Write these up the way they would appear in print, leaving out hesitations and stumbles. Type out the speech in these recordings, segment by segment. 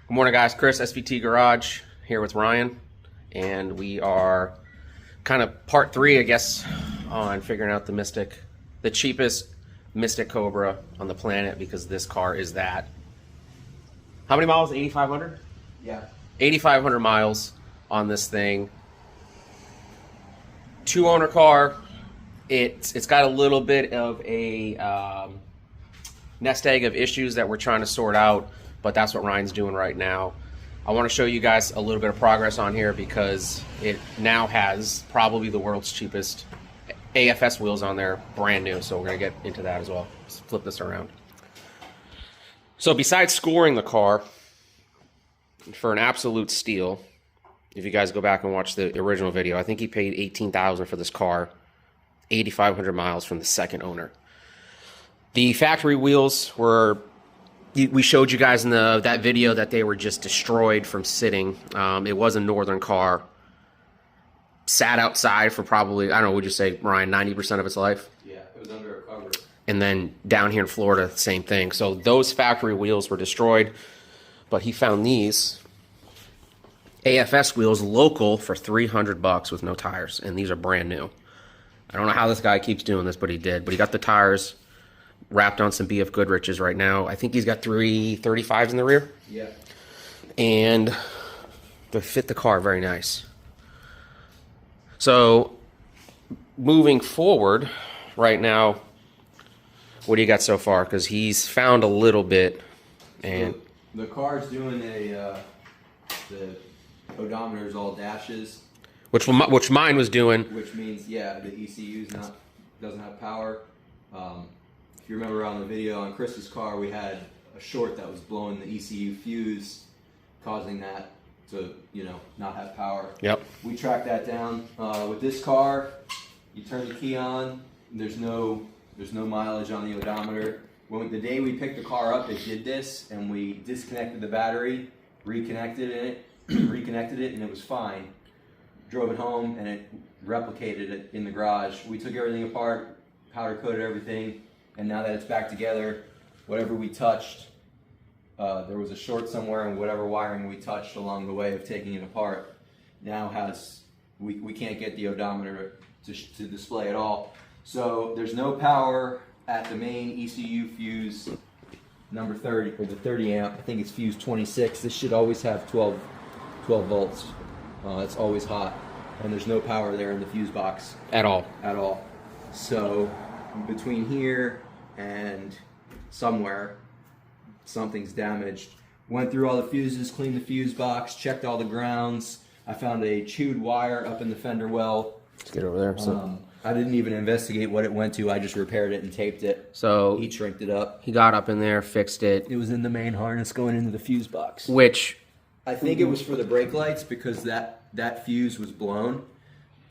Good morning, guys. Chris, SVT Garage, here with Ryan, and we are kind of part 3, I guess, on figuring out the cheapest Mystic Cobra on the planet, because this car is that. How many miles? 8,500? Yeah. 8,500 miles on this thing. 2-owner car. It's got a little bit of a nest egg of issues that we're trying to sort out, but that's what Ryan's doing right now. I want to show you guys a little bit of progress on here because it now has probably the world's cheapest AFS wheels on there, brand new. So we're going to get into that as well. Let's flip this around. So besides scoring the car for an absolute steal, if you guys go back and watch the original video, I think he paid $18,000 for this car, 8,500 miles from the second owner. The factory wheels were, we showed you guys in that video that they were just destroyed from sitting. It was a northern car. Sat outside for probably, I don't know, would you say, Ryan, 90% of its life? Yeah, it was under a cover. And then down here in Florida, same thing. So those factory wheels were destroyed, but he found these AFS wheels local for $300 with no tires, and these are brand new. I don't know how this guy keeps doing this, but he did. But he got the tires wrapped on some BF Goodrich's right now. I think he's got 335s in the rear. Yeah. And they fit the car very nice. So moving forward right now, what do you got so far? Because he's found a little bit. And so the car's doing the odometer's all dashes. Which mine was doing. Which means, yeah, the ECU's doesn't have power. If you remember on the video on Chris's car, we had a short that was blowing the ECU fuse, causing that to, not have power. Yep. We tracked that down. With this car, you turn the key on. There's no mileage on the odometer. The day we picked the car up, it did this, and we disconnected the battery, reconnected it, and it was fine. Drove it home, and it replicated it in the garage. We took everything apart, powder coated everything, and now that it's back together, whatever we touched, there was a short somewhere, and whatever wiring we touched along the way of taking it apart now has, we can't get the odometer to display at all. So there's no power at the main ECU fuse number 30, or the 30 amp. I think it's fuse 26. This should always have 12 volts. It's always hot, and there's no power there in the fuse box at all. So between here and somewhere, something's damaged. Went through all the fuses, cleaned the fuse box, checked all the grounds. I found a chewed wire up in the fender well. Let's get over there. So I didn't even investigate what it went to. I just repaired it and taped it. So he shrinked it up. He got up in there, fixed it. It was in the main harness going into the fuse box. Which I think it was for the brake lights, because that fuse was blown,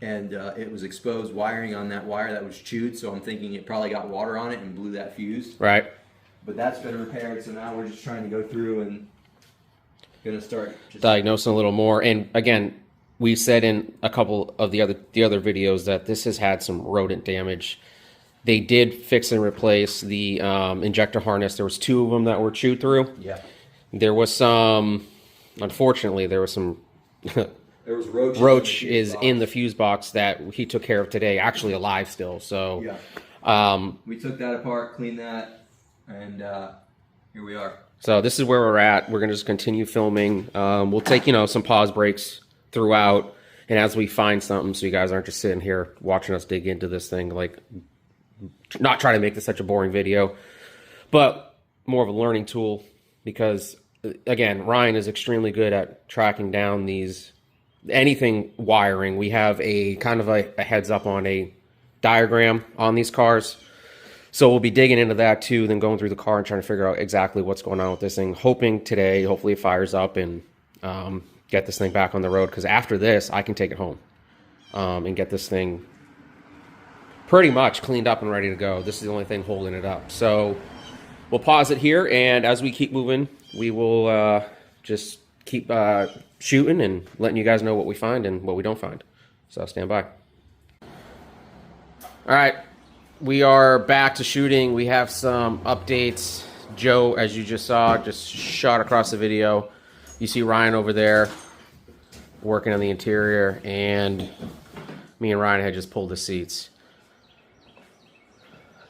and it was exposed wiring on that wire that was chewed, so I'm thinking it probably got water on it and blew that fuse. Right. But that's been repaired, so now we're just trying to go through and gonna start just diagnosing a little more. And again, we said in a couple of the other videos that this has had some rodent damage. They did fix and replace the injector harness. There was 2 of them that were chewed through. Yeah. There was some, unfortunately, there was some there was roach in the fuse box that he took care of today, actually alive still. So yeah. We took that apart, cleaned that, and here we are. So this is where we're at. We're gonna just continue filming. We'll take some pause breaks throughout, and as we find something, so you guys aren't just sitting here watching us dig into this thing, like, not trying to make this such a boring video, but more of a learning tool, because again, Ryan is extremely good at tracking down anything wiring. We have a kind of a heads up on a diagram on these cars, so we'll be digging into that too, then going through the car and trying to figure out exactly what's going on with this thing, hoping today, hopefully it fires up and get this thing back on the road, because after this I can take it home and get this thing pretty much cleaned up and ready to go. This is the only thing holding it up. So we'll pause it here, and as we keep moving, we will just keep shooting and letting you guys know what we find and what we don't find. So stand by. All right, we are back to shooting. We have some updates. Joe, as you just saw, just shot across the video. You see Ryan over there working on the interior, and me and Ryan had just pulled the seats.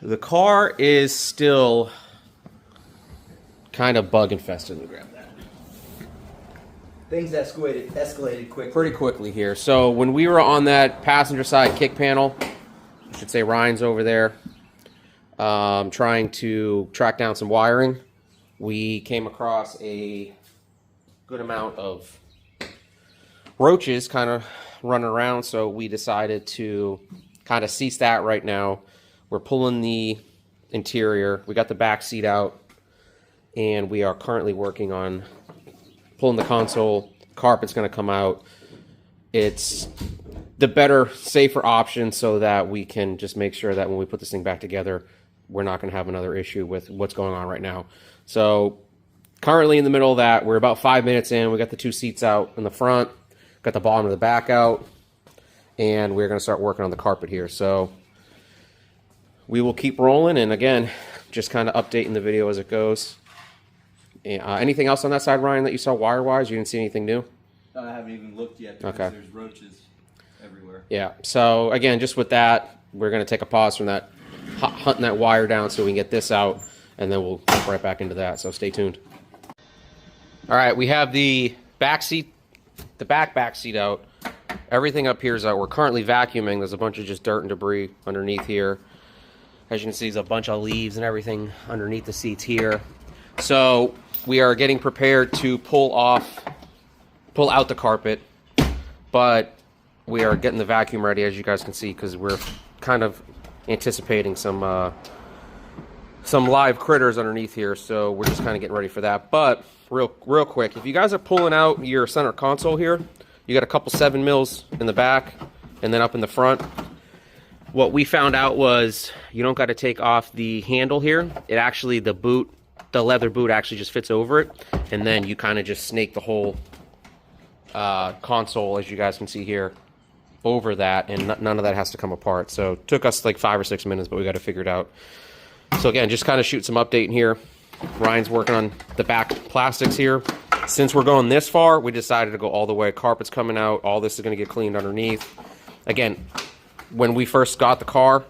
The car is still kind of bug infested. Let me grab that. Things escalated quickly. Pretty quickly here. So when we were on that passenger side kick panel, I should say Ryan's over there, trying to track down some wiring, we came across a good amount of roaches kind of running around, so we decided to kind of cease that right now. We're pulling the interior. We got the back seat out, and we are currently working on pulling the console. Carpet's going to come out. It's the better, safer option so that we can just make sure that when we put this thing back together, we're not going to have another issue with what's going on right now. So currently in the middle of that, we're about 5 minutes in. We got the 2 seats out in the front, got the bottom of the back out, and we're going to start working on the carpet here. So we will keep rolling, and again, just kind of updating the video as it goes. Anything else on that side, Ryan, that you saw wire-wise? You didn't see anything new? I haven't even looked yet because there's roaches everywhere. Yeah, so again, just with that, we're going to take a pause from that, hunting that wire down so we can get this out, and then we'll jump right back into that, so stay tuned. All right, we have the back seat, the back seat out. Everything up here is out. We're currently vacuuming. There's a bunch of just dirt and debris underneath here. As you can see, there's a bunch of leaves and everything underneath the seats here. So we are getting prepared to pull out the carpet, but we are getting the vacuum ready, as you guys can see, because we're kind of anticipating some live critters underneath here. So we're just kind of getting ready for that. But real quick, if you guys are pulling out your center console here, you got a couple 7 mils in the back and then up in the front. What we found out was you don't got to take off the handle here. It actually, the leather boot actually just fits over it, and then you kind of just snake the whole console, as you guys can see here, over that, and none of that has to come apart. So it took us like 5 or 6 minutes, but we got to figure it out. So again, just kind of shoot some update in here. Ryan's working on the back plastics here. Since we're going this far, we decided to go all the way. Carpet's coming out. All this is going to get cleaned underneath. Again, when we first got the car,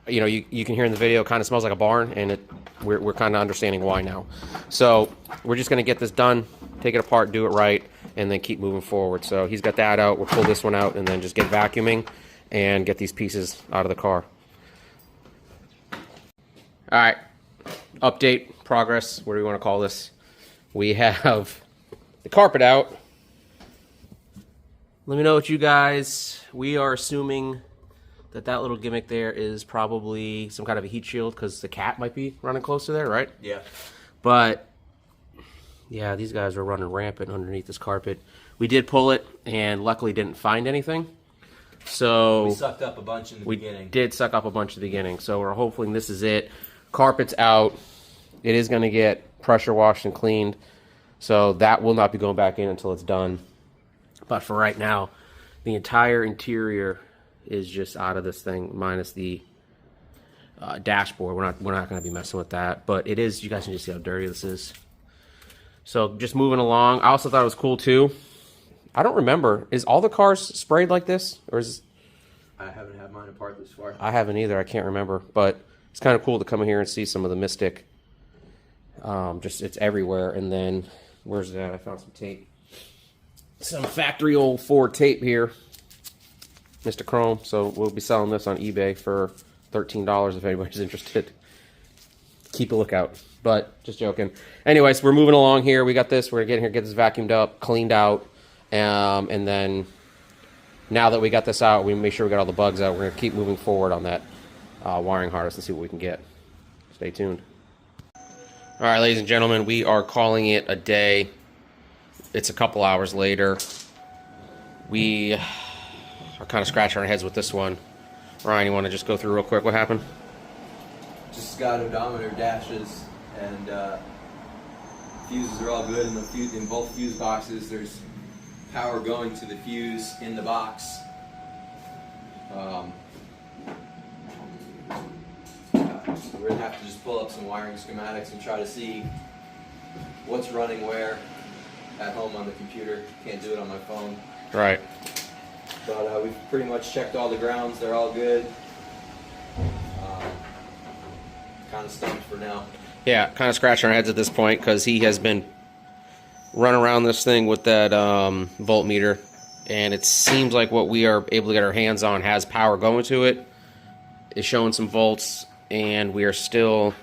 you know, you can hear in the video, it kind of smells like a barn, and we're kind of understanding why now. So we're just going to get this done, take it apart, do it right, and then keep moving forward. So he's got that out. We'll pull this one out and then just get vacuuming and get these pieces out of the car. All right, update, progress, what do we want to call this? We have the carpet out. Let me know what you guys, we are assuming that little gimmick there is probably some kind of a heat shield because the cat might be running close to there, right? Yeah. But yeah, these guys are running rampant underneath this carpet. We did pull it and luckily didn't find anything. So we sucked up a bunch in the beginning. We did suck up a bunch at the beginning. So we're hoping this is it. Carpet's out. It is going to get pressure washed and cleaned. So that will not be going back in until it's done. But for right now, the entire interior is just out of this thing, minus the dashboard. We're not going to be messing with that. But it is, you guys can just see how dirty this is. So just moving along. I also thought it was cool too. I don't remember. Is all the cars sprayed like this? Or is I haven't had mine apart this far. I haven't either. I can't remember. But it's kind of cool to come in here and see some of the Mystic. Just it's everywhere. And then where's that? I found some tape. Some factory old Ford tape here. Mystichrome. So we'll be selling this on eBay for $13 if anybody's interested. Keep a lookout. But just joking. Anyways, we're moving along here. We got this. We're getting here, get this vacuumed up, cleaned out. And then now that we got this out, we make sure we got all the bugs out. We're going to keep moving forward on that wiring harness and see what we can get. Stay tuned. All right, ladies and gentlemen, we are calling it a day. It's a couple hours later. We are kind of scratching our heads with this one. Ryan, you want to just go through real quick what happened? Just got odometer dashes, and fuses are all good in both fuse boxes. There's power going to the fuse in the box. We're gonna have to just pull up some wiring schematics and try to see what's running where. at home on the computer. Can't do it on my phone. Right. But we've pretty much checked all the grounds. They're all good. Kind of stumped for now. Yeah, kind of scratching our heads at this point because he has been running around this thing with that voltmeter, and it seems like what we are able to get our hands on has power going to it. It's showing some volts, and we are still.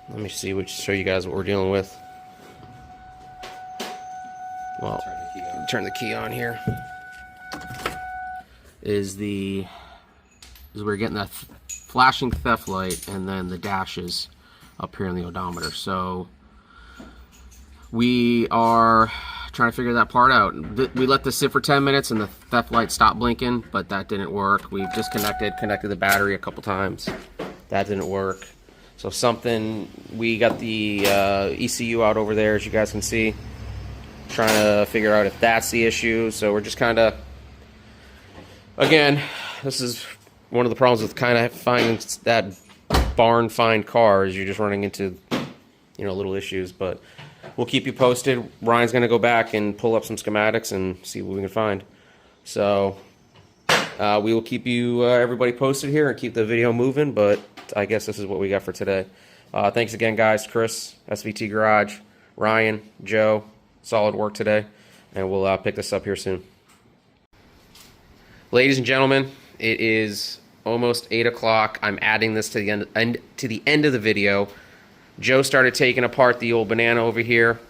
Let me see, show you guys what we're dealing with. Well, turn the key on here. Is we're getting that flashing theft light and then the dashes up here in the odometer. So we are trying to figure that part out. We let this sit for 10 minutes and the theft light stopped blinking, but that didn't work. We've connected the battery a couple times. That didn't work. So we got the ECU out over there, as you guys can see, trying to figure out if that's the issue. So we're just kind of, again, this is one of the problems with kind of finding that barn find car is you're just running into, little issues. But we'll keep you posted. Ryan's going to go back and pull up some schematics and see what we can find. So we will keep you everybody posted here and keep the video moving. But I guess this is what we got for today. Thanks again, guys. Chris, SVT Garage, Ryan, Joe, solid work today, and we'll pick this up here soon. Ladies and gentlemen, it is almost 8 o'clock. I'm adding this to the end of the video. Joe started taking apart the old banana over here,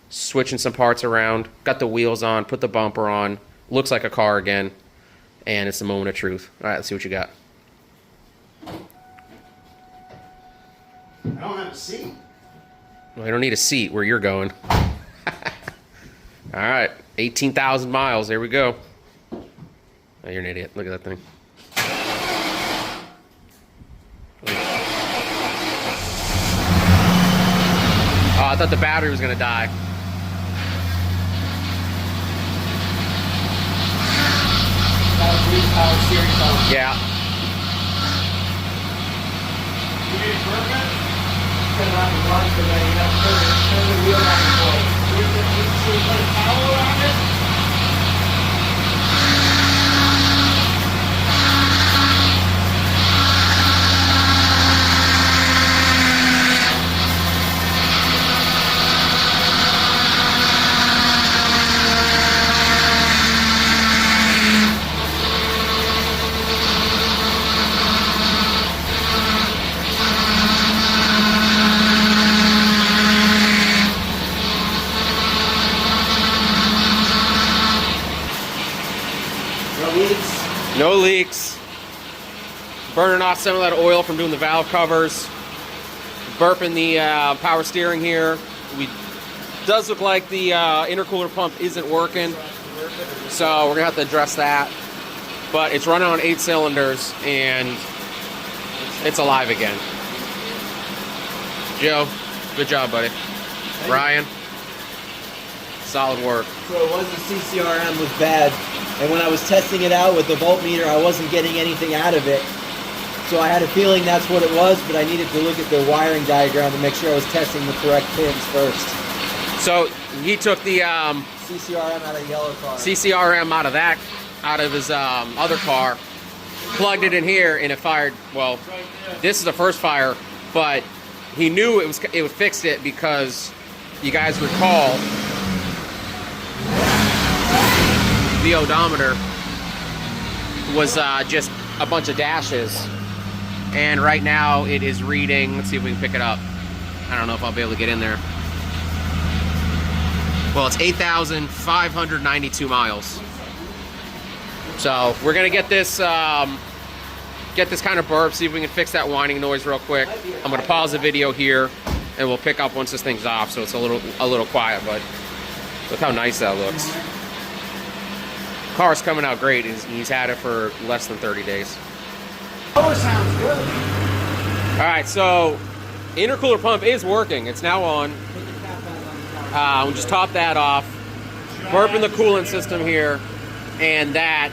switching some parts around, got the wheels on, put the bumper on, looks like a car again, and it's the moment of truth. All right, let's see what you got. I don't have a seat. Well, I don't need a seat where you're going. All right, 18,000 miles. There we go. Oh, you're an idiot. Look at that thing. Oh, I thought the battery was going to die. Yeah. You need a permit? Turn around the run for that. You have to turn the wheel back and forth. Should we put a towel around it? No leaks. Burning off some of that oil from doing the valve covers. Burping the power steering here. Does look like the intercooler pump isn't working. So we're going to have to address that. But it's running on 8 cylinders and it's alive again. Joe, good job, buddy. Ryan, solid work. So it was the CCRM was bad, and when I was testing it out with the voltmeter, I wasn't getting anything out of it. So I had a feeling that's what it was, but I needed to look at the wiring diagram to make sure I was testing the correct pins first. So he took the CCRM out of the yellow car. CCRM out of his other car, plugged it in here, and it fired. Well, this is the first fire, but he knew it would fix it because you guys recall the odometer was just a bunch of dashes, and right now it is reading. Let's see if we can pick it up. I don't know if I'll be able to get in there. Well, it's 8,592 miles. So we're gonna get this kind of burp, see if we can fix that whining noise real quick. I'm gonna pause the video here, and we'll pick up once this thing's off, so it's a little quiet. But look how nice that looks. Car's coming out great. He's had it for less than 30 days. Oh, it sounds good. All right, so intercooler pump is working. It's now on. We'll just top that off. Burping the coolant system here, and that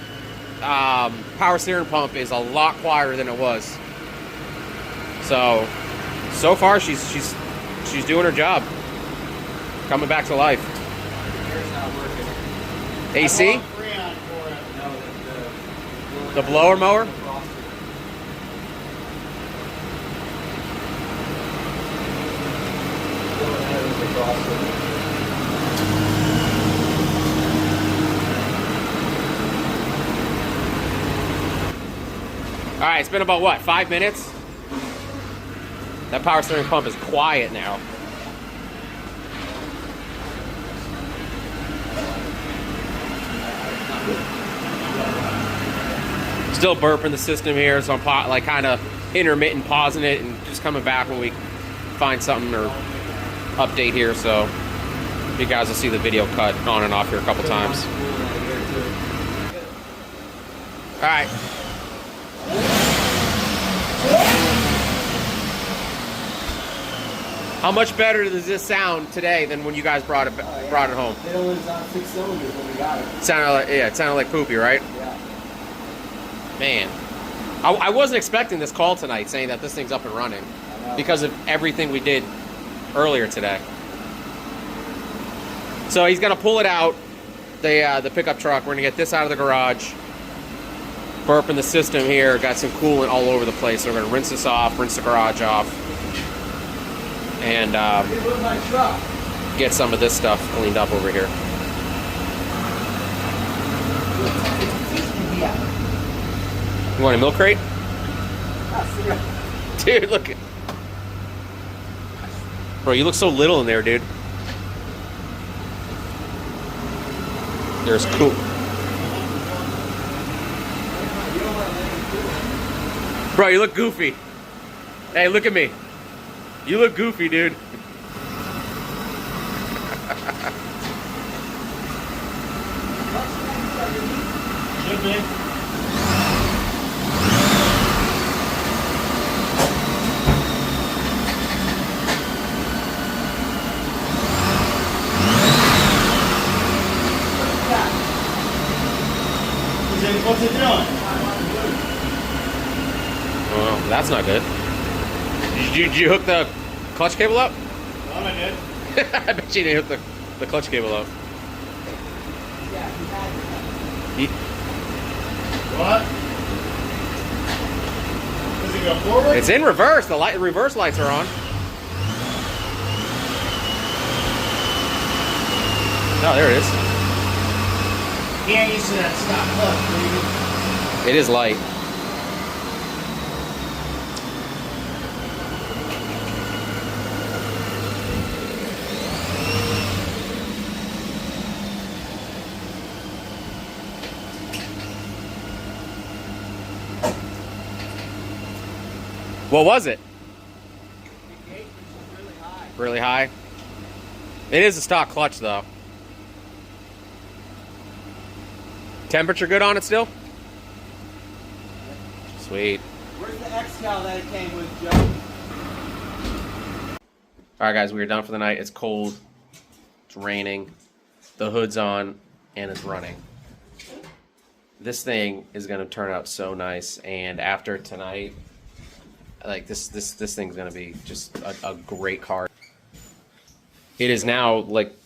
power steering pump is a lot quieter than it was. So far she's doing her job, coming back to life. AC? I bought Freon for it. No, The blower mower? All right, it's been about what, 5 minutes? That power steering pump is quiet now. Still burping the system here, so I'm like kind of intermittent pausing it and just coming back when we find something or update here. So you guys will see the video cut on and off here a couple times. All right. How much better does this sound today than when you guys brought it home? It was on 6 cylinders when we got it. It sounded like poopy, right? Yeah. Man, I wasn't expecting this call tonight saying that this thing's up and running because of everything we did earlier today. So he's gonna pull it out, the pickup truck. We're gonna get this out of the garage. Burping the system here, got some coolant all over the place. So we're gonna rinse this off, rinse the garage off, and get some of this stuff cleaned up over here. You want a milk crate? Dude, look. Bro, you look so little in there, dude. There's cool. Bro, you look goofy. Hey, look at me. You look goofy, dude. Should be. What's it doing? Well, that's not good. Did you hook the clutch cable up? Well, I did. I bet you didn't hook the clutch cable up. What? Does it go forward? It's in reverse. The reverse lights are on. Oh, there it is. He ain't used to that stop clutch, baby. It is light. What was it? Really high? It is a stock clutch, though. Temperature good on it still? Sweet. Where's the X-Cal that it came with, Joe? Alright guys, we are done for the night. It's cold. It's raining. The hood's on and it's running. This thing is gonna turn out so nice, and after tonight, like this thing's gonna be just a great car. It is now like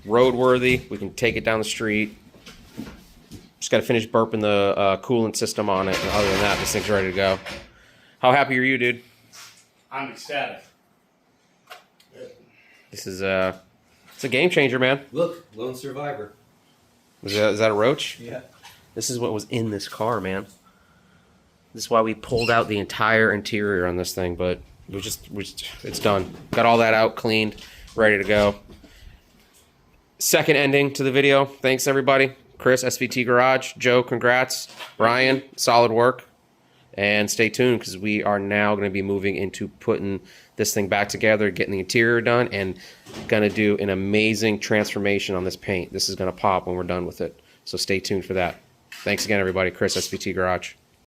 roadworthy. We can take it down the street. Just got to finish burping the coolant system on it. And other than that, this thing's ready to go. How happy are you, dude? I'm ecstatic. This is it's a game changer, man. Look, lone survivor. Is that a roach? Yeah. This is what was in this car, man. This is why we pulled out the entire interior on this thing, but it's done. Got all that out, cleaned, ready to go. Second ending to the video. Thanks, everybody. Chris, SVT Garage. Joe, congrats. Ryan, solid work. And stay tuned because we are now going to be moving into putting this thing back together, getting the interior done, and going to do an amazing transformation on this paint. This is going to pop when we're done with it. So stay tuned for that. Thanks again, everybody. Chris, SVT Garage.